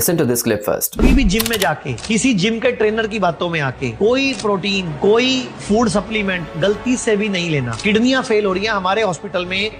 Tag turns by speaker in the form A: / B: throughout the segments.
A: listen to this clip first.
B: कभी भी gym में जाके किसी जिम के ट्रेनर की बातों में आके कोई प्रोटीन कोई फूड सप्लीमेंट गलती से भी नहीं लेना। किडनियां फेल हो रही है हमारे हॉस्पिटल में।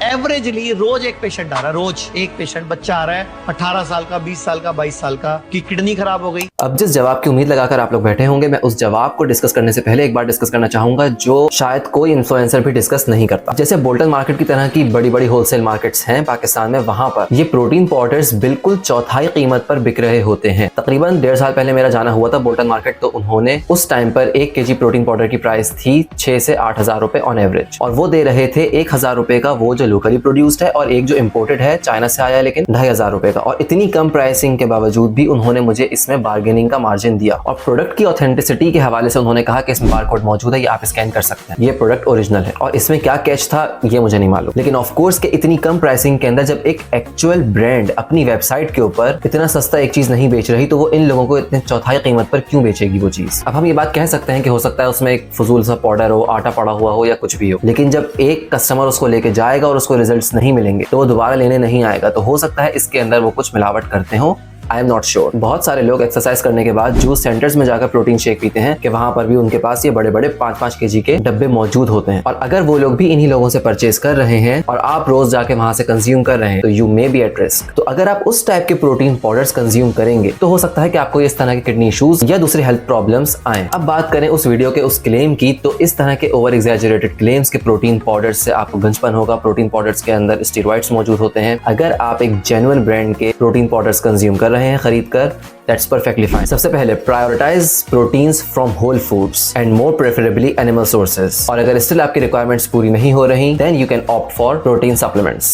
B: एवरेजली रोज एक पेशेंट आ रहा है, रोज एक पेशेंट बच्चा आ रहा है 18 साल का, 20 साल का, 22 साल का कि किडनी खराब हो गई।
A: अब जिस जवाब की उम्मीद लगाकर आप लोग बैठे होंगे, मैं उस जवाब को डिस्कस करने से पहले एक बार डिस्कस करना चाहूंगा जो शायद कोई इन्फ्लुएंसर भी डिस्कस नहीं करता। जैसे बोल्टन मार्केट की तरह की बड़ी बड़ी होलसेल मार्केट्स हैं पाकिस्तान में, वहां पर ये प्रोटीन पाउडर्स बिल्कुल चौथाई कीमत पर बिक रहे होते हैं। तकरीबन 1.5 साल पहले मेरा जाना हुआ था बोल्टन मार्केट, तो उन्होंने उस टाइम पर 1 kg प्रोटीन पाउडर की प्राइस थी 6 से 8 हजार रुपए ऑन एवरेज, और वो दे रहे थे 1 हजार रुपए का वो जो लोकली प्रोड्यूस्ड है, और एक जो इम्पोर्टेड है चाइना से आया है लेकिन 2,500 रुपए का। और इतनी कम प्राइसिंग के बावजूद भी उन्होंने मुझे इसमें बार्गेनिंग का मार्जिन दिया, और प्रोडक्ट की ऑथेंटिसिटी के हवाले से उन्होंने कहा कि इसमें बारकोड मौजूद है, ये आप स्कैन कर सकते हैं, ये प्रोडक्ट ओरिजिनल है। और इसमें क्या कैच था ये मुझे नहीं मालूम, लेकिन ऑफ कोर्स के इतनी कम प्राइसिंग के अंदर जब एक एक्चुअल ब्रांड अपनी वेबसाइट के ऊपर इतना सस्ता एक चीज नहीं बेच रही, तो वो इन लोगों को इतने चौथाई कीमत पर क्यों बेचेगी वो चीज। अब हम ये बात कह सकते हैं कि हो सकता है उसमें एक फजूल सा पाउडर हो, आटा पड़ा हुआ हो या कुछ भी हो, लेकिन जब एक कस्टमर उसको लेके जाएगा और उसको रिजल्ट्स नहीं मिलेंगे तो वो दोबारा लेने नहीं आएगा। तो हो सकता है इसके अंदर वो कुछ मिलावट करते हो, आई एम नॉट श्योर। बहुत सारे लोग एक्सरसाइज करने के बाद जूस सेंटर्स में जाकर प्रोटीन शेक पीते हैं कि वहां पर भी उनके पास ये बड़े बड़े 5-5 kg के डब्बे मौजूद होते हैं, और अगर वो लोग भी इन्हीं लोगों से परचेज कर रहे हैं और आप रोज जाके वहां से कंज्यूम कर रहे हैं तो you may be at risk. तो अगर आप उस टाइप के प्रोटीन पाउडर्स कंज्यूम करेंगे तो हो सकता है कि आपको इस तरह के किडनी इश्यूज या दूसरे हेल्थ प्रॉब्लम्स आए। अब बात करें उस वीडियो के उस क्लेम की, तो इस तरह के ओवर एग्जैजरेटेड क्लेम्स के प्रोटीन पाउडर्स से आपको गंजपन होगा। प्रोटीन पाउडर्स के अंदर स्टेरॉइड्स मौजूद होते हैं। अगर आप एक जेन्युइन ब्रांड के प्रोटीन पाउडर्स कंज्यूम कर रहे हैं खरीद कर, that's perfectly fine. सबसे पहले prioritize proteins from whole foods and more preferably animal sources. और अगर स्टिल आपकी रिक्वायरमेंट्स पूरी नहीं हो रही, then you can opt for protein supplements.